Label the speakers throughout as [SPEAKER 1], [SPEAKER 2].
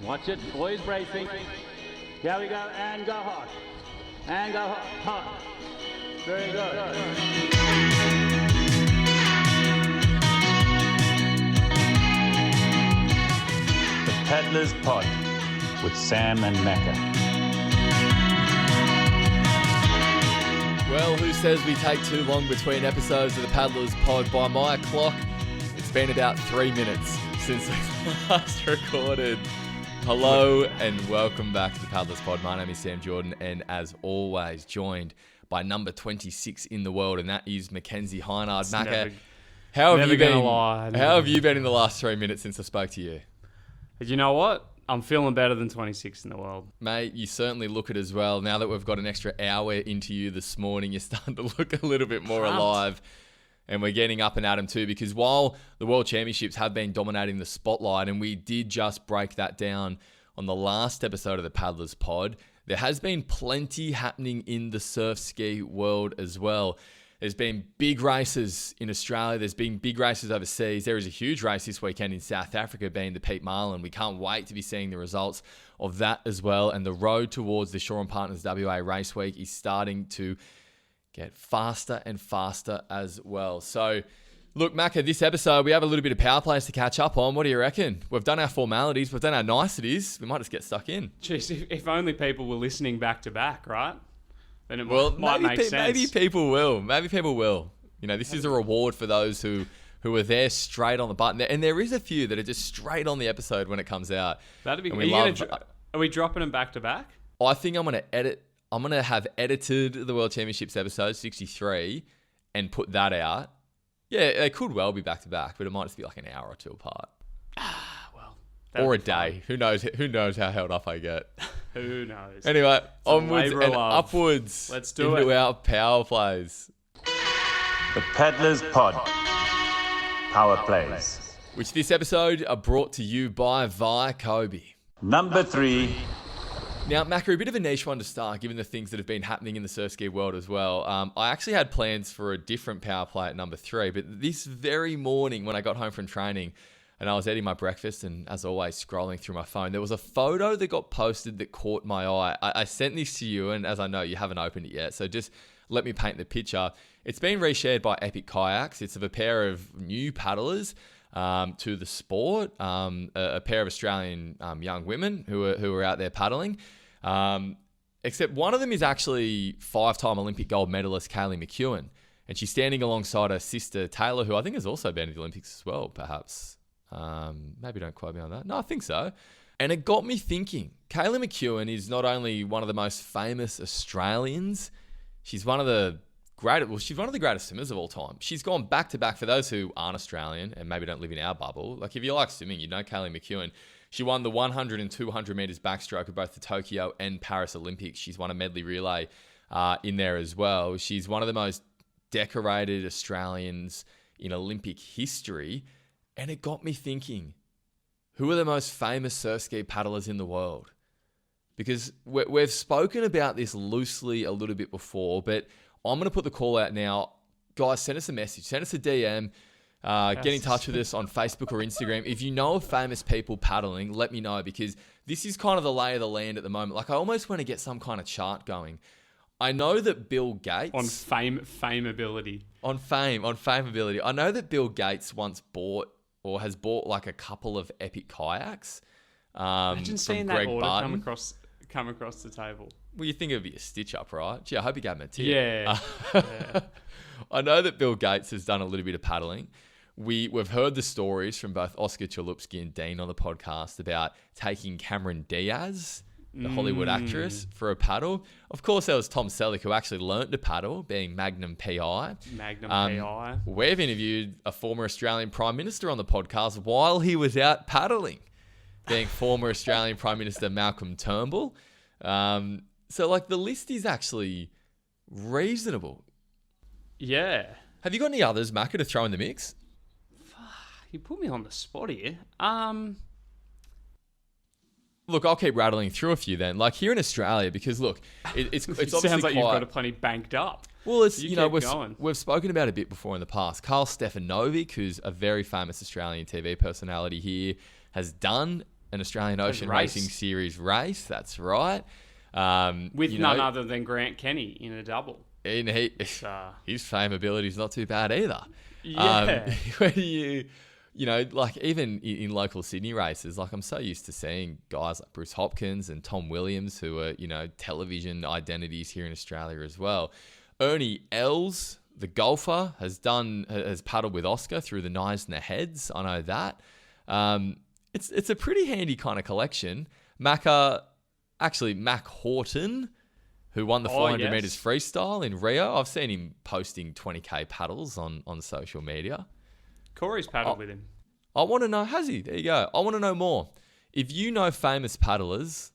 [SPEAKER 1] Watch it, boys bracing. Here we go, and go hard. And go hard. Very good.
[SPEAKER 2] The Paddler's Pod with Sam and Macca.
[SPEAKER 3] Well, who says we take too long between episodes of the Paddler's Pod? By my clock, it's been about 3 minutes since we last recorded. Hello and welcome back to the Paddler's Pod. My name is Sam Jordan, and as always, joined by number 26 in the world, and that is Mackenzie Heinard. Macca, how have you been? How have you been in the last 3 minutes since I spoke to you?
[SPEAKER 4] You know what? I'm feeling better than 26 in the world.
[SPEAKER 3] Mate, you certainly look it as well. Now that we've got an extra hour into you this morning, you're starting to look a little bit more alive. And we're getting up and at 'em too, because while the World Championships have been dominating the spotlight, and we did just break that down on the last episode of the Paddler's Pod, there has been plenty happening in the surf ski world as well. There's been big races in Australia. There's been big races overseas. There is a huge race this weekend in South Africa, being the Pete Marlin. We can't wait to be seeing the results of that as well. And the road towards the Shaw and Partners WA Race Week is starting to get faster and faster as well. So, look, Macca, this episode, we have a little bit of power plays to catch up on. What do you reckon? We've done our formalities. We've done our niceties. We might just get stuck in.
[SPEAKER 4] Jeez, if only people were listening back to back, right? Then it might
[SPEAKER 3] maybe
[SPEAKER 4] make sense.
[SPEAKER 3] Maybe people will. Maybe people will. You know, this is a reward for those who are there straight on the button. And there is a few that are just straight on the episode when it comes out.
[SPEAKER 4] That'd be
[SPEAKER 3] good.
[SPEAKER 4] Are we dropping them back to back?
[SPEAKER 3] I think I'm going to have edited the World Championships episode 63 and put that out. Yeah, they could well be back to back, but it might just be like an hour or two apart. Or a day. Who knows how held up I get.
[SPEAKER 4] Who knows?
[SPEAKER 3] Anyway, onwards and upwards.
[SPEAKER 4] Let's do
[SPEAKER 3] into our power plays.
[SPEAKER 2] The Paddler's Pod. Power Plays.
[SPEAKER 3] Which this episode are brought to you by Vaikobi.
[SPEAKER 2] Number 3.
[SPEAKER 3] Now, Macca, a bit of a niche one to start, given the things that have been happening in the surf ski world as well. I actually had plans for a different power play at number 3, but this very morning when I got home from training and I was eating my breakfast and, as always, scrolling through my phone, there was a photo that got posted that caught my eye. I sent this to you, and as I know, you haven't opened it yet, so just let me paint the picture. It's been reshared by Epic Kayaks. It's of a pair of new paddlers to the sport, a pair of Australian young women who are out there paddling. Except one of them is actually 5-time Olympic gold medalist Kaylee McEwen, and she's standing alongside her sister Taylor, who I think has also been at the Olympics as well, perhaps. Maybe don't quote me on that. No, I think so. And it got me thinking. Kaylee McEwen is not only one of the most famous Australians, she's one of the greatest swimmers of all time. She's gone back to back. For those who aren't Australian and maybe don't live in our bubble, like if you like swimming, you know Kaylee McEwen. She won the 100 and 200 metres backstroke of both the Tokyo and Paris Olympics. She's won a medley relay in there as well. She's one of the most decorated Australians in Olympic history. And it got me thinking, who are the most famous surf ski paddlers in the world? Because we've spoken about this loosely a little bit before, but I'm going to put the call out now. Guys, send us a message. Send us a DM. Get in touch with us on Facebook or Instagram. If you know of famous people paddling, let me know, because this is kind of the lay of the land at the moment. Like, I almost want to get some kind of chart going. I know that Bill Gates...
[SPEAKER 4] On fameability.
[SPEAKER 3] On fameability. I know that Bill Gates once bought or has bought like a couple of Epic Kayaks.
[SPEAKER 4] Imagine seeing that
[SPEAKER 3] Greg
[SPEAKER 4] order
[SPEAKER 3] Barton.
[SPEAKER 4] come across the table.
[SPEAKER 3] Well, you think it would be a stitch up, right? Gee, I hope you gave him a tip.
[SPEAKER 4] Yeah.
[SPEAKER 3] I know that Bill Gates has done a little bit of paddling. We've heard the stories from both Oscar Chalupsky and Dean on the podcast about taking Cameron Diaz, the Hollywood actress, for a paddle. Of course, there was Tom Selleck, who actually learnt to paddle, being Magnum PI.
[SPEAKER 4] PI.
[SPEAKER 3] We've interviewed a former Australian Prime Minister on the podcast while he was out paddling, being former Australian Prime Minister Malcolm Turnbull. So, like, the list is actually reasonable.
[SPEAKER 4] Yeah.
[SPEAKER 3] Have you got any others, Macca, to throw in the mix?
[SPEAKER 4] You put me on the spot here.
[SPEAKER 3] Look, I'll keep rattling through a few then. Like here in Australia, because look, it's obviously
[SPEAKER 4] sounds like
[SPEAKER 3] quite...
[SPEAKER 4] you've got a plenty banked up.
[SPEAKER 3] Well, it's
[SPEAKER 4] going.
[SPEAKER 3] we've spoken about it a bit before in the past. Karl Stefanovic, who's a very famous Australian TV personality here, has done an Australian Ocean Racing Series race. That's right.
[SPEAKER 4] With none other than Grant Kenny in a double.
[SPEAKER 3] And his fame ability is not too bad either.
[SPEAKER 4] Yeah.
[SPEAKER 3] When like even in local Sydney races, like I'm so used to seeing guys like Bruce Hopkins and Tom Williams, who are, television identities here in Australia as well. Ernie Els, the golfer, has paddled with Oscar through the knives and the heads. I know that. It's a pretty handy kind of collection. Mac Horton, who won the 400 meters freestyle in Rio. I've seen him posting 20k paddles on social media.
[SPEAKER 4] Corey's paddled with him.
[SPEAKER 3] I want to know, has he? There you go. I want to know more. If you know famous paddlers,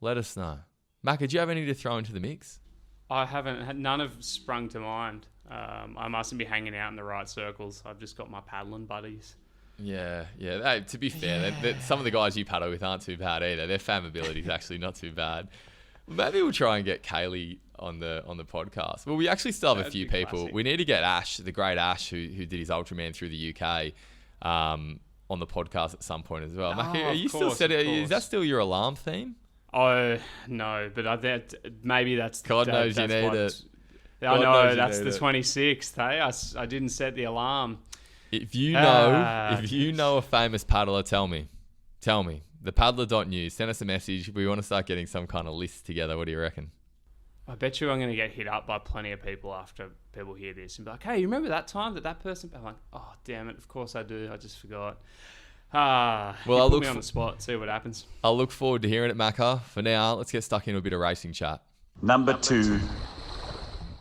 [SPEAKER 3] let us know. Macca, do you have any to throw into the mix?
[SPEAKER 4] I haven't. None have sprung to mind. I mustn't be hanging out in the right circles. I've just got my paddling buddies.
[SPEAKER 3] Yeah. Hey, to be fair, some of the guys you paddle with aren't too bad either. Their fam ability is actually not too bad. Maybe we'll try and get Kaylee on the podcast. Well, we actually still have a few people. Classic. We need to get Ash, the great Ash, who did his Ultraman through the UK, on the podcast at some point as well. Macca, are you still set? Is that still your alarm theme?
[SPEAKER 4] Oh no, but maybe that's
[SPEAKER 3] God knows you need it.
[SPEAKER 4] I know that's the 26th. Hey, I didn't set the alarm.
[SPEAKER 3] If you know a famous paddler, tell me. Thepaddler.news. Send us a message. We want to start getting some kind of list together. What do you reckon?
[SPEAKER 4] I bet you I'm going to get hit up by plenty of people after people hear this and be like, hey, you remember that time that person? I'm like, oh, damn it. Of course I do. I just forgot. Well, I'll put me on the spot. See what happens.
[SPEAKER 3] I'll look forward to hearing it, Macca. For now, let's get stuck into a bit of racing chat.
[SPEAKER 2] Number 2.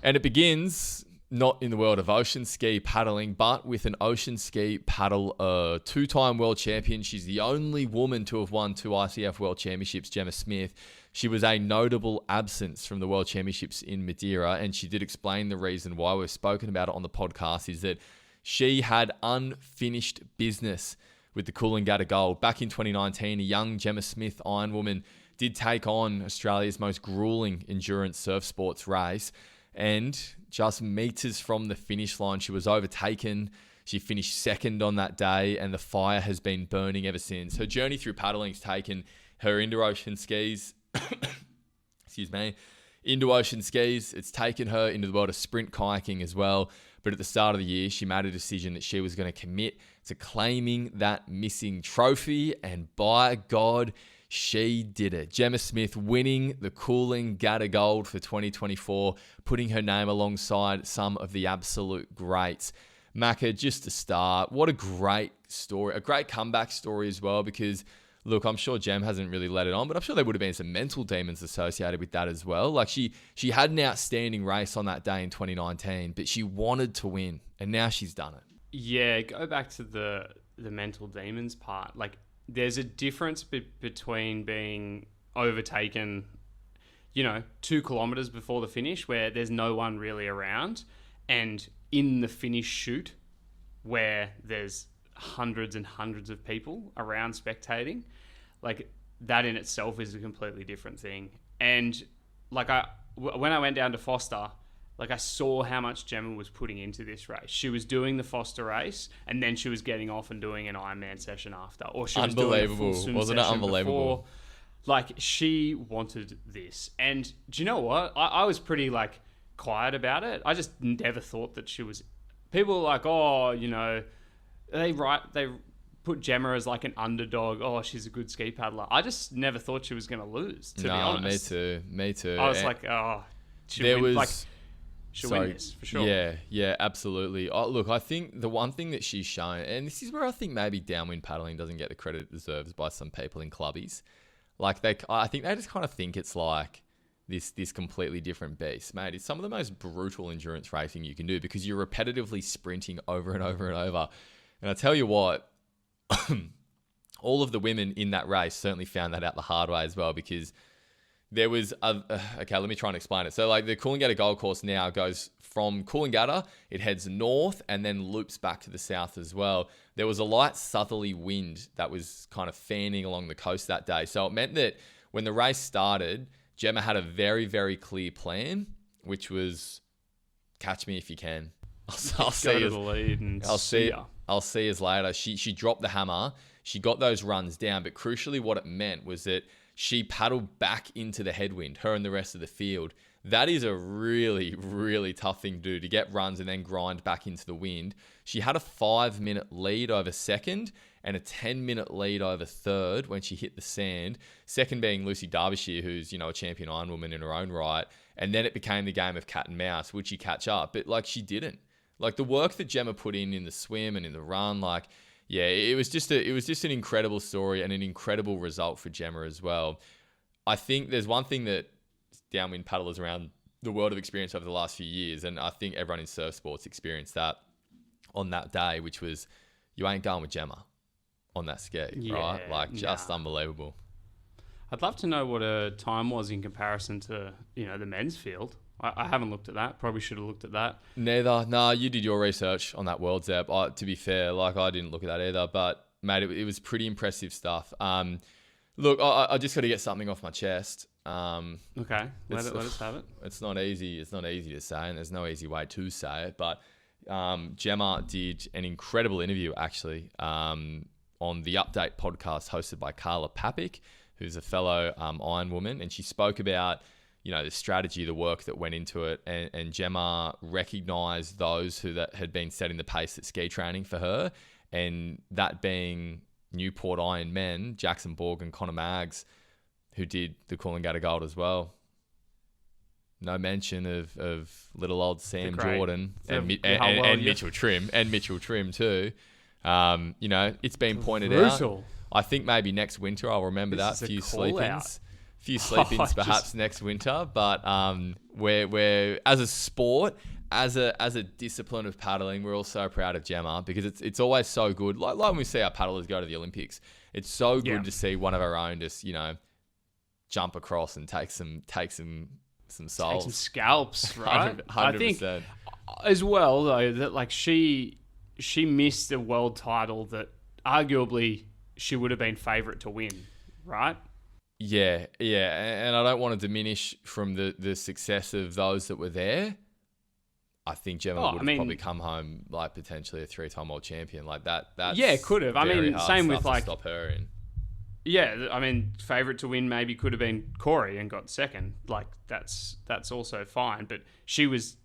[SPEAKER 3] And it begins not in the world of ocean ski paddling, but with an ocean ski paddle 2-time world champion. She's the only woman to have won 2 ICF World Championships, Jemma Smith. She was a notable absence from the World Championships in Madeira, and she did explain the reason why. We've spoken about it on the podcast, is that she had unfinished business with the Coolangatta Gold. Back in 2019, a young Jemma Smith Ironwoman did take on Australia's most grueling endurance surf sports race, and just meters from the finish line, she was overtaken. She finished second on that day, and the fire has been burning ever since. Her journey through paddling has taken her into ocean skis. Into ocean skis. It's taken her into the world of sprint kayaking as well. But at the start of the year, she made a decision that she was going to commit to claiming that missing trophy. And by God, she did it. Jemma Smith winning the Coolangatta Gold for 2024, putting her name alongside some of the absolute greats. Macca, just to start, what a great story, a great comeback story as well, because look, I'm sure Jem hasn't really let it on, but I'm sure there would have been some mental demons associated with that as well. Like she had an outstanding race on that day in 2019, but she wanted to win, and now she's done it.
[SPEAKER 4] Yeah, go back to the mental demons part. Like, there's a difference between being overtaken, 2 kilometers before the finish where there's no one really around, and in the finish chute where there's hundreds and hundreds of people around spectating. Like, that in itself is a completely different thing. And like, when I went down to Foster, like, I saw how much Jemma was putting into this race. She was doing the Foster race, and then she was getting off and doing an Ironman session after. Or she was doing a full swim
[SPEAKER 3] Wasn't it unbelievable?
[SPEAKER 4] Before. Like, she wanted this. And do you know what? I was pretty, quiet about it. I just never thought that she was... People were like, oh, they put Jemma as like an underdog. Oh, she's a good ski paddler. I just never thought she was going to lose, to be honest.
[SPEAKER 3] Me too.
[SPEAKER 4] I was like, oh, she'll win this for sure.
[SPEAKER 3] Yeah, absolutely. Oh, look, I think the one thing that she's shown, and this is where I think maybe downwind paddling doesn't get the credit it deserves by some people in clubbies. Like, I think they just kind of think it's like this completely different beast. Mate, it's some of the most brutal endurance racing you can do because you're repetitively sprinting over and over and over. And I tell you what, all of the women in that race certainly found that out the hard way as well, because there was okay, let me try and explain it. So like the Coolangatta Gold Course now goes from Coolangatta, it heads north and then loops back to the south as well. There was a light southerly wind that was kind of fanning along the coast that day. So it meant that when the race started, Jemma had a very, very clear plan, which was catch me if you can. I'll see I'll see you later. She dropped the hammer. She got those runs down, but crucially what it meant was that she paddled back into the headwind, her and the rest of the field. That is a really, really tough thing to do, to get runs and then grind back into the wind. She had a 5-minute lead over second and a 10-minute lead over third when she hit the sand. Second being Lucy Derbyshire, who's, a champion Ironwoman in her own right. And then it became the game of cat and mouse. Would she catch up? But, she didn't. The work that Jemma put in the swim and in the run, it was just an incredible story and an incredible result for Jemma as well. I think there's one thing that downwind paddlers around the world have experienced over the last few years, and I think everyone in surf sports experienced that on that day, which was you ain't going with Jemma on that ski, right? Just unbelievable.
[SPEAKER 4] I'd love to know what her time was in comparison to, the men's field. I haven't looked at that. Probably should have looked at that.
[SPEAKER 3] Neither. No, you did your research on that World Zep. To be fair, I didn't look at that either, but mate, it was pretty impressive stuff. Look, I just got to get something off my chest.
[SPEAKER 4] Okay, let us have it.
[SPEAKER 3] It's not easy. It's not easy to say, and there's no easy way to say it. But Jemma did an incredible interview, actually, on the Update podcast hosted by Carla Papik, who's a fellow Iron woman, and she spoke about the strategy, the work that went into it, and Jemma recognised those that had been setting the pace at ski training for her, and that being Newport Iron men, Jackson Borg and Connor Maggs, who did the Coolangatta Gold as well. No mention of little old Sam Jordan and Mitchell Trim, and Mitchell Trim too. It's been pointed out. I think maybe next winter I'll remember that. Few sleep-ins perhaps next winter. But we're as a sport, as a discipline of paddling, we're all so proud of Jemma, because it's always so good. Like when we see our paddlers go to the Olympics, it's so good to see one of our own just jump across and take some souls.
[SPEAKER 4] Take some scalps, right?
[SPEAKER 3] 100%.
[SPEAKER 4] I think as well though that she missed a world title that arguably she would have been favourite to win, right?
[SPEAKER 3] Yeah, and I don't want to diminish from the success of those that were there. I think Jemma would have probably come home potentially a 3-time world champion That's
[SPEAKER 4] could have. Same with
[SPEAKER 3] to stop her in.
[SPEAKER 4] Yeah, favourite to win maybe could have been Corey and got second. That's also fine, but she was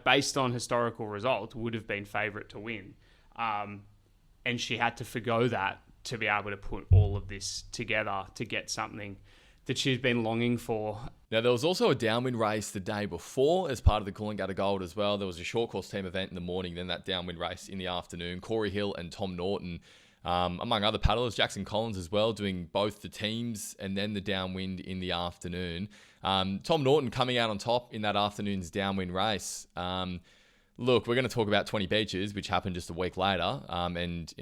[SPEAKER 4] based on historical result would have been favourite to win, and she had to forgo that to be able to put all of this together to get something that she's been longing for.
[SPEAKER 3] Now, there was also a downwind race the day before as part of the Coolangatta Gold as well. There was a short course team event in the morning, then that downwind race in the afternoon. Corey Hill and Tom Norton, among other paddlers, Jackson Collins as well, doing both the teams and then the downwind in the afternoon. Tom Norton coming out on top in that afternoon's downwind race. Look, we're going to talk about 20 Beaches, which happened just a week later. And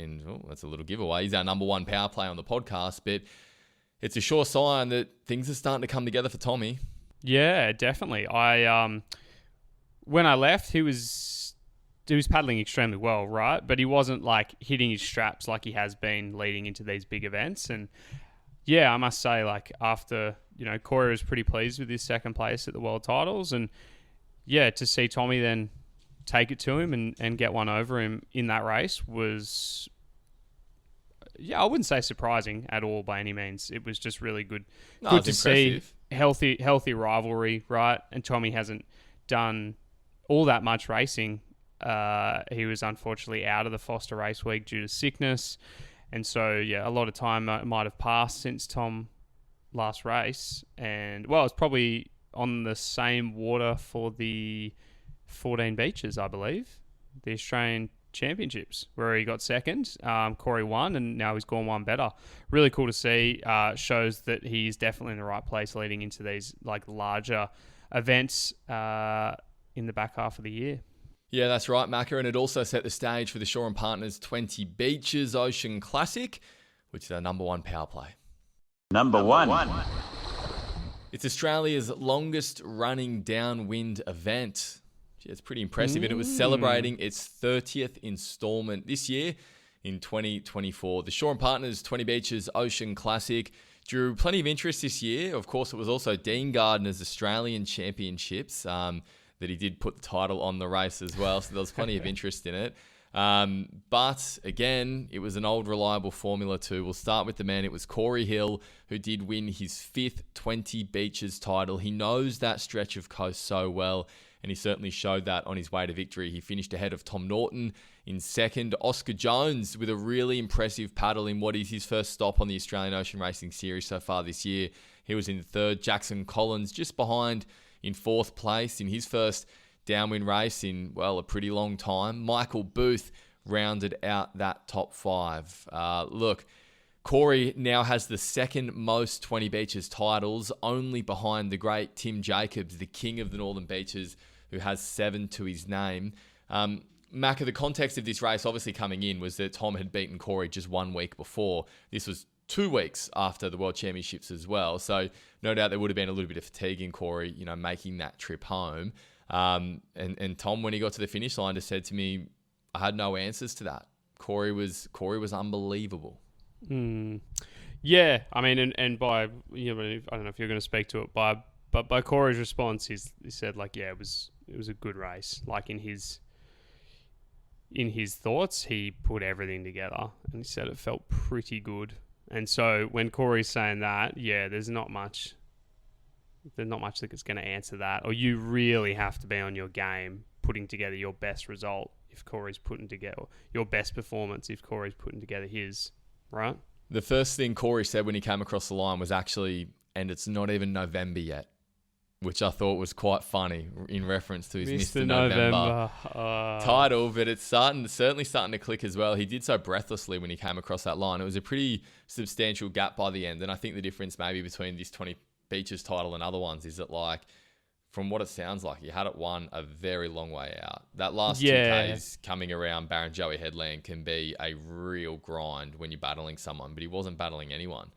[SPEAKER 3] that's a little giveaway. He's our number one power play on the podcast, but it's a sure sign that things are starting to come together for Tommy.
[SPEAKER 4] Yeah, definitely. When I left, he was paddling extremely well, right? But he wasn't hitting his straps like he has been leading into these big events. And yeah, I must say, after, Corey was pretty pleased with his second place at the world titles, and yeah, to see Tommy then take it to him and get one over him in that race was, I wouldn't say surprising at all by any means. It was just really good. Good to see healthy rivalry, right? And Tommy hasn't done all that much racing. He was unfortunately out of the Foster Race Week due to sickness. And so, a lot of time might have passed since Tom last race. And, it's probably on the same water for the 14 Beaches, I believe, the Australian Championships, where he got second. Corey won, and now he's gone one better. Really cool to see. Shows that he's definitely in the right place leading into these larger events in the back half of the year.
[SPEAKER 3] Yeah, that's right, Macca, and it also set the stage for the Shaw and Partners 20 Beaches Ocean Classic, which is our number one power play.
[SPEAKER 2] Number one. It's
[SPEAKER 3] Australia's longest running downwind event. It's pretty impressive, and it was celebrating its 30th instalment this year in 2024. The Shaw and Partners 20 Beaches Ocean Classic drew plenty of interest this year. Of course, it was also Dean Gardner's Australian Championships that he did put the title on the race as well, so there was plenty of interest in it. But again, it was an old reliable Formula 2. We'll start with the man. It was Corey Hill, who did win his 5th 20 Beaches title. He knows that stretch of coast so well, and he certainly showed that on his way to victory. He finished ahead of Tom Norton in second. Oscar Jones with a really impressive paddle in what is his first stop on the Australian Ocean Racing Series so far this year. He was in third. Jackson Collins just behind in 4th place in his first downwind race in, well, a pretty long time. Michael Booth rounded out that top 5. Look, Corey now has the 2nd most 20 Beaches titles, only behind the great Tim Jacobs, the king of the Northern Beaches, who has 7 to his name. Macca, the context of this race obviously coming in was that Tom had beaten Corey just 1 week before. This was 2 weeks after the World Championships as well. So no doubt there would have been a little bit of fatigue in Corey, making that trip home. And Tom, when he got to the finish line, just said to me, I had no answers to that. Corey was unbelievable.
[SPEAKER 4] Yeah, I mean, and by, I don't know if you're going to speak to it, but by Corey's response, he said, like, yeah, it was a good race. Like, in his thoughts, he put everything together, and he said it felt pretty good. And so when Corey's saying that, yeah, there's not much that's going to answer that. Or you really have to be on your game, putting together your best result if Corey's putting together your best performance if Corey's putting together his, right?
[SPEAKER 3] The first thing Corey said when he came across the line was actually, and it's not even November yet, which I thought was quite funny in reference to his Mr. November title, but it's certainly starting to click as well. He did so breathlessly when he came across that line. It was a pretty substantial gap by the end, and I think the difference maybe between this 20 Beaches title and other ones is that, like, from what it sounds like, he had it won a very long way out. That last 2Ks coming around Barrenjoey Headland can be a real grind when you're battling someone, but he wasn't battling anyone.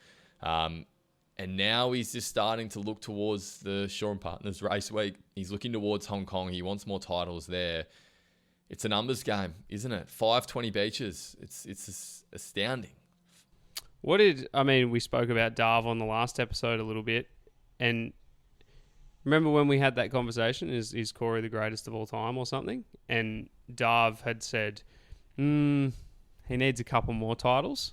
[SPEAKER 3] And now he's just starting to look towards the Shaw and Partners race week. He's looking towards Hong Kong. He wants more titles there. It's a numbers game, isn't it? 520 Beaches. It's astounding.
[SPEAKER 4] We spoke about Darv on the last episode a little bit, and remember when we had that conversation, is Corey the greatest of all time or something? And Darv had said, he needs a couple more titles.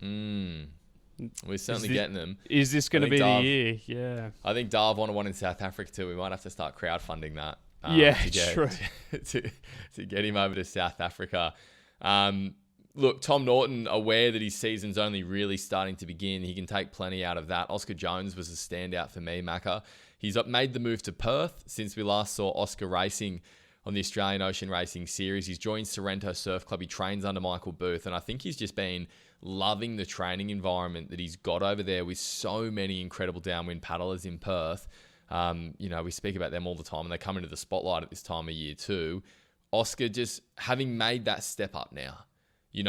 [SPEAKER 3] We're certainly getting them.
[SPEAKER 4] Is this going to be the year? Yeah.
[SPEAKER 3] I think Darv wanted one in South Africa too. We might have to start crowdfunding that.
[SPEAKER 4] True.
[SPEAKER 3] to get him over to South Africa. Look, Tom Norton, aware that his season's only really starting to begin. He can take plenty out of that. Oscar Jones was a standout for me, Macca. He's made the move to Perth since we last saw Oscar racing on the Australian Ocean Racing Series. He's joined Sorrento Surf Club. He trains under Michael Booth, and I think he's just been loving the training environment that he's got over there with so many incredible downwind paddlers in Perth. We speak about them all the time, and they come into the spotlight at this time of year too. Oscar just having made that step up now. He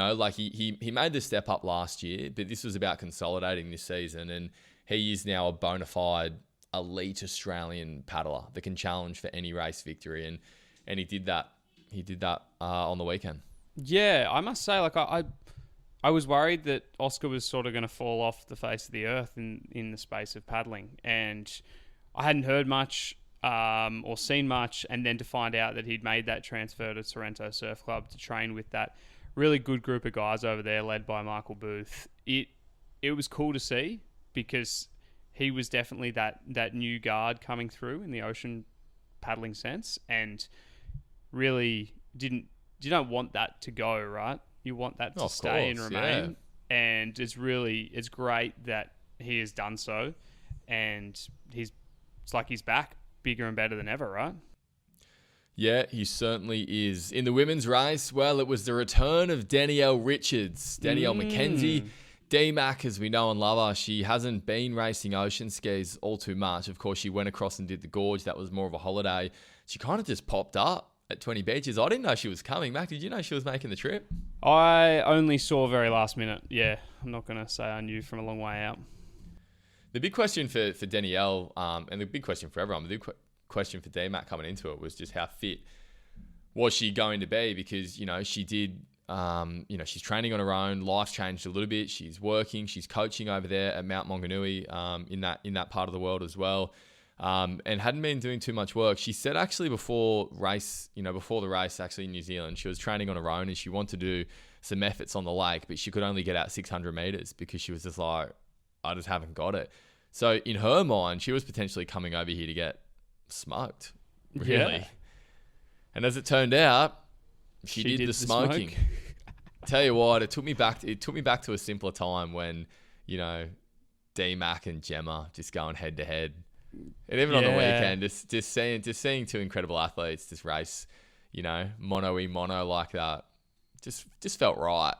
[SPEAKER 3] made the step up last year, but this was about consolidating this season, and he is now a bona fide elite Australian paddler that can challenge for any race victory, and he did that. He did that on the weekend.
[SPEAKER 4] Yeah, I must say, I was worried that Oscar was sort of going to fall off the face of the earth in the space of paddling, and I hadn't heard much or seen much, and then to find out that he'd made that transfer to Sorrento Surf Club to train with that really good group of guys over there led by Michael Booth. It was cool to see because he was definitely that new guard coming through in the ocean paddling sense, and really you don't want that to go, right? You want that to stay and remain. Yeah. And it's great that he has done so, and it's like he's back bigger and better than ever, right?
[SPEAKER 3] Yeah, he certainly is. In the women's race, well, it was the return of Danielle Richards. Danielle McKenzie, D-Mac, as we know and love her. She hasn't been racing ocean skis all too much. Of course, she went across and did the gorge. That was more of a holiday. She kind of just popped up at 20 Beaches. I didn't know she was coming. Mac, did you know she was making the trip?
[SPEAKER 4] I only saw very last minute. Yeah, I'm not going to say I knew from a long way out.
[SPEAKER 3] The big question for Danielle, and the big question for everyone, the big question for D-Mac coming into it was just how fit was she going to be, because, she did, she's training on her own. Life's changed a little bit. She's working, she's coaching over there at Mount Maunganui in that part of the world as well. and hadn't been doing too much work. She said actually before the race actually in New Zealand, she was training on her own and she wanted to do some efforts on the lake, but she could only get out 600 meters because she was just like, I just haven't got it. So in her mind, she was potentially coming over here to get smoked, really.
[SPEAKER 4] Yeah.
[SPEAKER 3] And as it turned out, she did the smoking.
[SPEAKER 4] smoke.
[SPEAKER 3] Tell you what, it took me back to a simpler time when, D-Mac and Jemma just going head to head. And even on the weekend, just seeing two incredible athletes just race, mono like that, just felt right.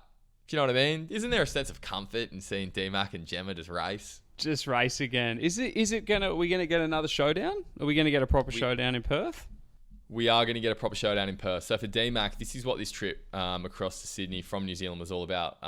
[SPEAKER 3] Do you know what I mean? Isn't there a sense of comfort in seeing D-Mac and Jemma just race?
[SPEAKER 4] Just race again. Are we gonna get another showdown? Are we gonna get a proper showdown in Perth?
[SPEAKER 3] We are going to get a proper showdown in Perth. So for D-Mac, this is what this trip across to Sydney from New Zealand was all about.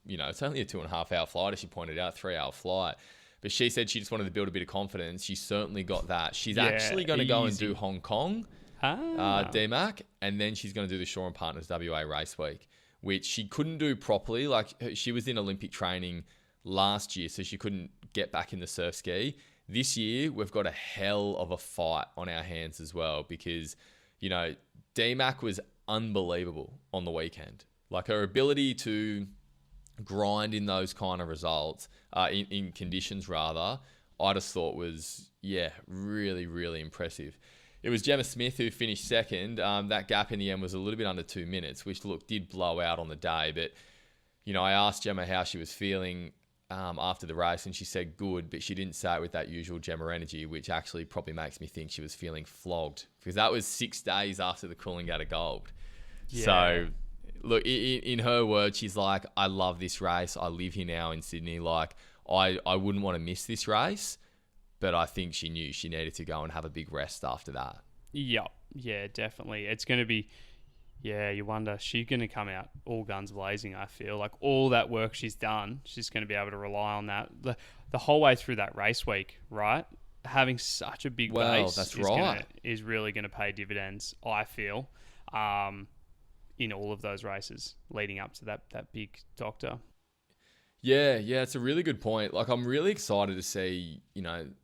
[SPEAKER 3] It's only a 2.5 hour flight, as she pointed out, 3 hour flight. But she said she just wanted to build a bit of confidence. She certainly got that. She's actually going to go and do Hong Kong, D-Mac, and then she's going to do the Shaw and Partners WA race week, which she couldn't do properly. Like, she was in Olympic training last year, so she couldn't get back in the surf ski. This year, we've got a hell of a fight on our hands as well because, D-Mac was unbelievable on the weekend. Like, her ability to grind in those kind of results, in conditions rather, I just thought was, really, really impressive. It was Jemma Smith who finished second. That gap in the end was a little bit under 2 minutes, which, did blow out on the day. But, I asked Jemma how she was feeling after the race, and she said good, but she didn't say it with that usual Jemma energy, which actually probably makes me think she was feeling flogged because that was 6 days after the Coolangatta Gold. Yeah. So, look, in her words, she's like, I love this race. I live here now in Sydney. Like, I wouldn't want to miss this race, but I think she knew she needed to go and have a big rest after that.
[SPEAKER 4] Yeah, definitely. It's going to be... Yeah, you wonder, she's going to come out all guns blazing, I feel. Like, all that work she's done, she's going to be able to rely on that. The whole way through that race week, right? Having such a big base is really going to pay dividends, I feel, in all of those races leading up to that big doctor.
[SPEAKER 3] Yeah, it's a really good point. Like, I'm really excited to see, I'm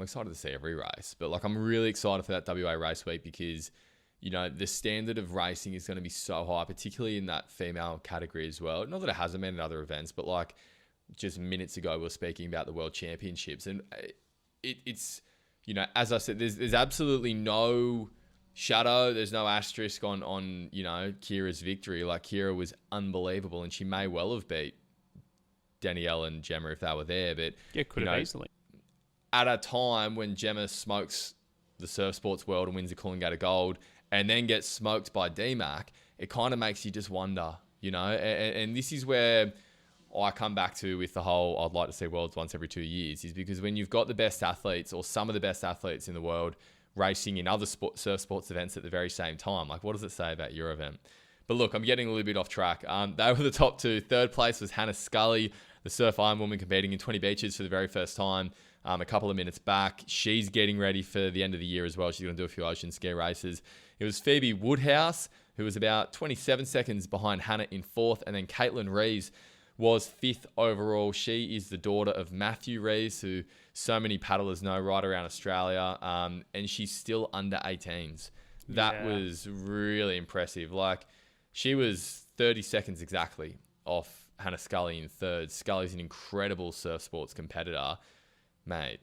[SPEAKER 3] excited to see every race, but, I'm really excited for that WA race week because... the standard of racing is going to be so high, particularly in that female category as well. Not that it hasn't been in other events, but just minutes ago, we were speaking about the World Championships. And it's as I said, there's absolutely no shadow. There's no asterisk on Kira's victory. Like, Kira was unbelievable and she may well have beat Danielle and Jemma if they were there. But
[SPEAKER 4] could have easily.
[SPEAKER 3] At a time when Jemma smokes the surf sports world and wins the Coolangatta Gold, and then gets smoked by D-Mac, it kind of makes you just wonder, and this is where I come back to with the whole, I'd like to see worlds once every 2 years, is because when you've got the best athletes or some of the best athletes in the world racing in other surf sports events at the very same time, what does it say about your event? But look, I'm getting a little bit off track. They were the top two. Third place was Hannah Scully, the surf iron woman competing in 20 beaches for the very first time. A couple of minutes back. She's getting ready for the end of the year as well. She's going to do a few ocean ski races. It was Phoebe Woodhouse, who was about 27 seconds behind Hannah in fourth. And then Caitlin Rees was fifth overall. She is the daughter of Matthew Rees, who so many paddlers know right around Australia. And she's still under 18s. That was really impressive. She was 30 seconds exactly off Hannah Scully in third. Scully's an incredible surf sports competitor. Mate,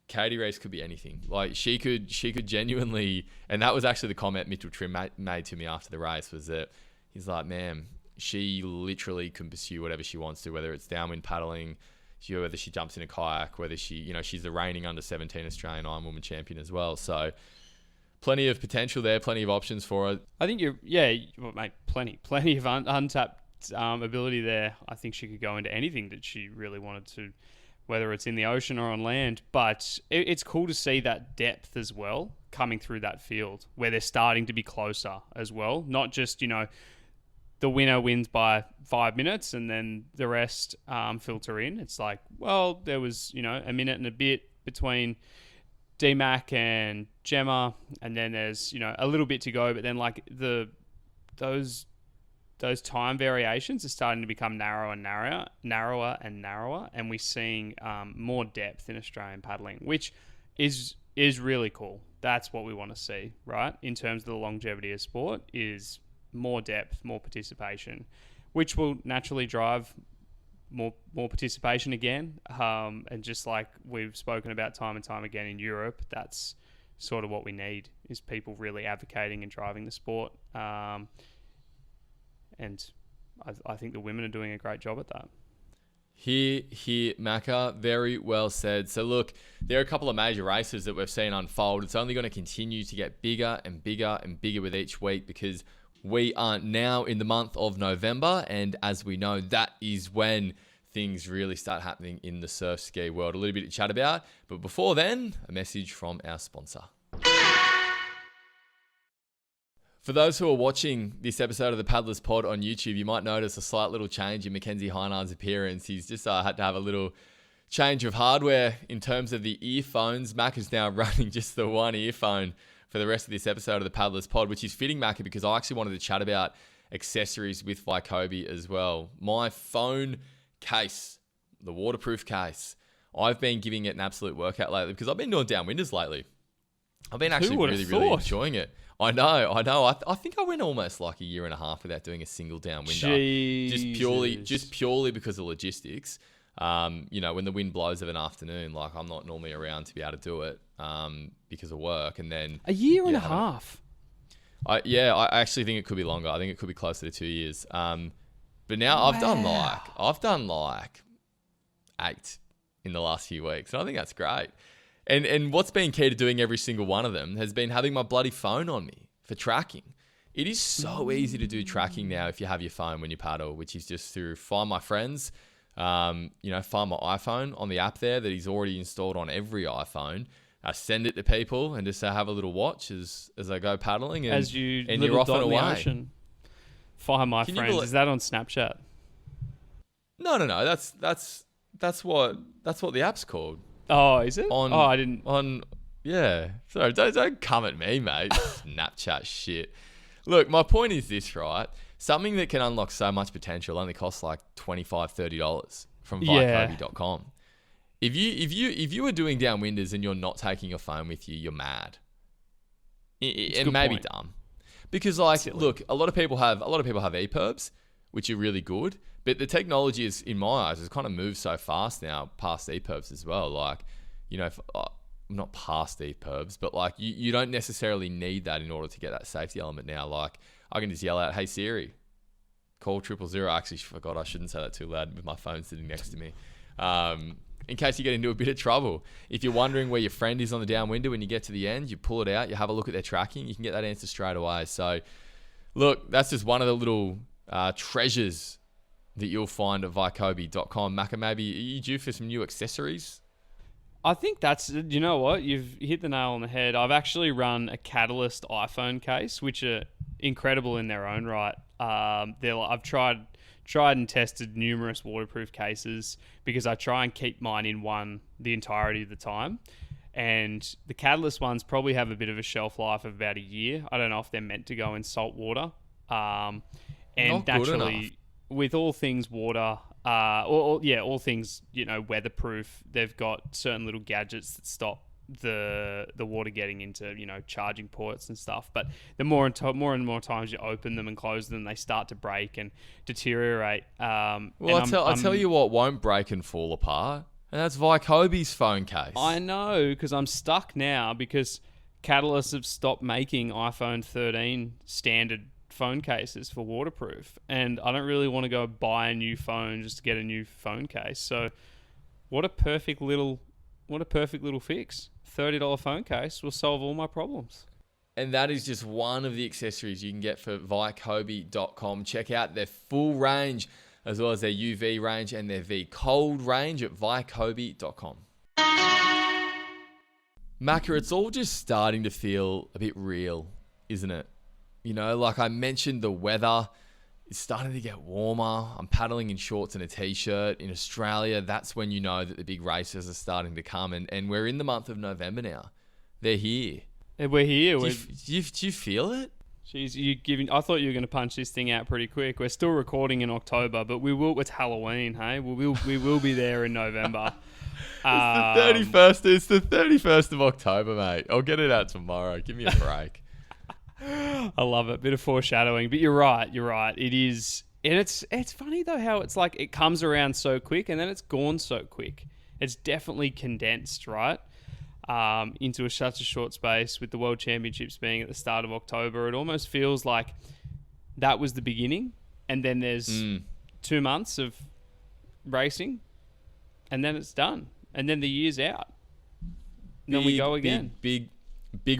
[SPEAKER 3] Katie Rees could be anything. She could genuinely, and that was actually the comment Mitchell Trim made to me after the race, was that he's like, man, she literally can pursue whatever she wants to, whether it's downwind paddling, whether she jumps in a kayak, whether she's the reigning under 17 Australian Iron Woman champion as well. So plenty of potential there, plenty of options for her.
[SPEAKER 4] I think mate, plenty of untapped ability there. I think she could go into anything that she really wanted to, whether it's in the ocean or on land. But it's cool to see that depth as well coming through that field where they're starting to be closer as well. Not just, the winner wins by 5 minutes and then the rest filter in. It's like, well, there was, a minute and a bit between D-Mac and Jemma, and then there's, a little bit to go, but then those time variations are starting to become narrower and narrower, and we're seeing more depth in Australian paddling, which, is really cool. That's what we want to see, right? In terms of the longevity of sport, is more depth, more participation, which will naturally drive more participation again. And just like we've spoken about time and time again in Europe, that's sort of what we need, is people really advocating and driving the sport. And I think the women are doing a great job at that.
[SPEAKER 3] Here, Macca. Very well said. So look, there are a couple of major races that we've seen unfold. It's only going to continue to get bigger and bigger and bigger with each week, because we are now in the month of November, and as we know, that is when things really start happening in the surf ski world. A little bit to chat about, but before then, a message from our sponsor. For those who are watching this episode of the Paddlers Pod on YouTube, you might notice a slight little change in Mackenzie Heinard's appearance. He's just had to have a little change of hardware in terms of the earphones. Mac is now running just the one earphone for the rest of this episode of the Paddlers Pod, which is fitting, Macca, because I actually wanted to chat about accessories with Vaikobi as well. My phone case, the waterproof case, I've been giving it an absolute workout lately because I've been doing downwinders lately. I've been actually really enjoying it. I know. I think I went almost like a year and a half without doing a single downwinder. Just purely because of logistics. When the wind blows of an afternoon, like I'm not normally around to be able to do it because of work. And then
[SPEAKER 4] a year and a half.
[SPEAKER 3] I actually think it could be longer. I think it could be closer to 2 years. But now I've done like 8 in the last few weeks, and I think that's great. And what's been key to doing every single one of them has been having my bloody phone on me for tracking. It is so easy to do tracking now if you have your phone when you paddle, which is just through Find My Friends, Find My iPhone on the app there that is already installed on every iPhone. Send it to people and just have a little watch as I go paddling, and you're off and away. Ocean.
[SPEAKER 4] Find My Friends. Is that on Snapchat?
[SPEAKER 3] No. That's what the app's called.
[SPEAKER 4] Oh, is it? I didn't.
[SPEAKER 3] Yeah. Sorry, don't come at me, mate. Snapchat shit. Look, my point is this, right? Something that can unlock so much potential only costs like $25, $30 from Vaikobi.com. If you are doing downwinders and you're not taking your phone with you, you're mad. It may be dumb. Because look, a lot of people have EPIRBs, which are really good. But the technology is, in my eyes, has kind of moved so fast now past EPIRBs as well. Like, not past EPIRBs, but like you don't necessarily need that in order to get that safety element now. Like, I can just yell out, "Hey Siri, call 000." I actually forgot I shouldn't say that too loud with my phone sitting next to me. In case you get into a bit of trouble. If you're wondering where your friend is on the downwinder when you get to the end, you pull it out, you have a look at their tracking, you can get that answer straight away. So, look, that's just one of the little treasures that you'll find at Vaikobi.com. Macca, maybe are you due for some new accessories?
[SPEAKER 4] I think that's, you know what, you've hit the nail on the head. I've actually run a Catalyst iPhone case, which are incredible in their own right. I've tried and tested numerous waterproof cases because I try and keep mine in one the entirety of the time. And the Catalyst ones probably have a bit of a shelf life of about a year. I don't know if they're meant to go in salt water. And
[SPEAKER 3] not
[SPEAKER 4] naturally, with all things water, all things, weatherproof, they've got certain little gadgets that stop the water getting into, charging ports and stuff. But the more and more times you open them and close them, they start to break and deteriorate. I'll
[SPEAKER 3] tell you what won't break and fall apart, and that's Vaikobi's phone case.
[SPEAKER 4] I know, because I'm stuck now because Catalyst have stopped making iPhone 13 standard phone cases for waterproof, and I don't really want to go buy a new phone just to get a new phone case. So what a perfect little fix. $30 phone case will solve all my problems.
[SPEAKER 3] And that is just one of the accessories you can get for Vaikobi.com. Check out their full range as well as their UV range and their V cold range at Vaikobi.com. Macca, it's all just starting to feel a bit real, isn't it? Like I mentioned, the weather is starting to get warmer. I'm paddling in shorts and a t-shirt. In Australia, that's when you know that the big races are starting to come. And we're in the month of November now. They're here.
[SPEAKER 4] And we're here.
[SPEAKER 3] Do you feel it?
[SPEAKER 4] Jeez, I thought you were going to punch this thing out pretty quick. We're still recording in October, but we will. It's Halloween, hey? We will be there in November.
[SPEAKER 3] It's the 31st. It's the 31st of October, mate. I'll get it out tomorrow. Give me a break.
[SPEAKER 4] I love it. Bit of foreshadowing, but you're right. It is, and it's funny though how it's like it comes around so quick and then it's gone so quick. It's definitely condensed, right? Into such a short space, with the World Championships being at the start of October. It almost feels like that was the beginning, and then there's 2 months of racing, and then it's done, and then the year's out. And then we go again.
[SPEAKER 3] Big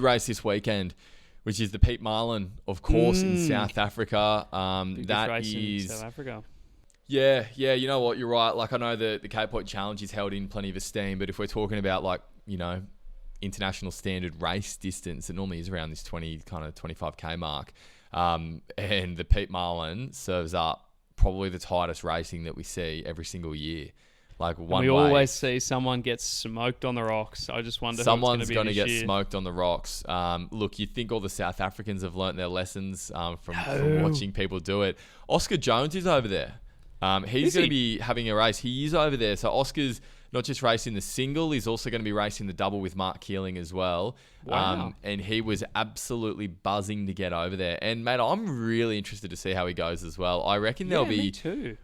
[SPEAKER 3] race this weekend, which is the Pete Marlin, of course, in South Africa. That
[SPEAKER 4] race
[SPEAKER 3] is
[SPEAKER 4] in South Africa.
[SPEAKER 3] Yeah, you know what, you're right. Like, I know the Cape Point Challenge is held in plenty of esteem, but if we're talking about, like, you know, international standard race distance, it normally is around this 25k mark. And the Pete Marlin serves up probably the tightest racing that we see every single year. Like, we
[SPEAKER 4] always see someone get smoked on the rocks. I just wonder
[SPEAKER 3] someone's
[SPEAKER 4] going to
[SPEAKER 3] get smoked on the rocks. Look, you think all the South Africans have learnt their lessons from watching people do it. Oscar Jones is over there. He's going to be having a race. He is over there. So Oscar's not just racing the single, he's also going to be racing the double with Mark Keeling as well.
[SPEAKER 4] Wow.
[SPEAKER 3] And he was absolutely buzzing to get over there. And, mate, I'm really interested to see how he goes as well. I reckon
[SPEAKER 4] me too.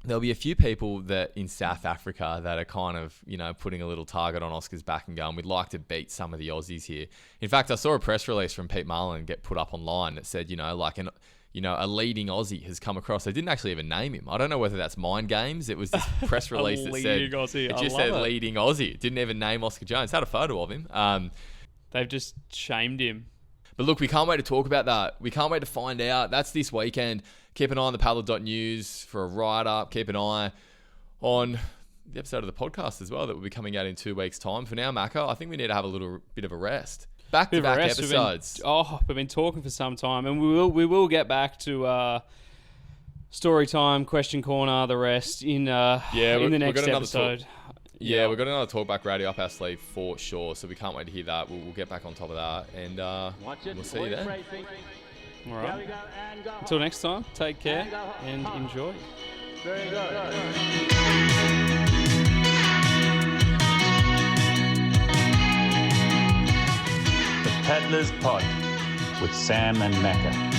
[SPEAKER 3] There'll be a few people that in South Africa that are kind of, you know, putting a little target on Oscar's back and going, we'd like to beat some of the Aussies here. In fact, I saw a press release from Pete Marlin get put up online that said, a leading Aussie has come across. They didn't actually even name him. I don't know whether that's mind games. It was this press release that said
[SPEAKER 4] Aussie.
[SPEAKER 3] It just said leading Aussie. It didn't even name Oscar Jones. Had a photo of him.
[SPEAKER 4] They've just shamed him.
[SPEAKER 3] But look, we can't wait to talk about that. We can't wait to find out. That's this weekend. Keep an eye on the paddle.news for a write-up. Keep an eye on the episode of the podcast as well that will be coming out in 2 weeks' time. For now, Macca, I think we need to have a little bit of a rest. Back-to-back episodes.
[SPEAKER 4] We've been talking for some time, and we will get back to story time, question corner, the rest in the next episode.
[SPEAKER 3] We've got another talkback radio up our sleeve for sure, so we can't wait to hear that. We'll get back on top of that, and we'll see you then.
[SPEAKER 4] All right. Until next time, take care and enjoy.
[SPEAKER 1] Very good.
[SPEAKER 2] The Paddlers Pod with Sam and Macca.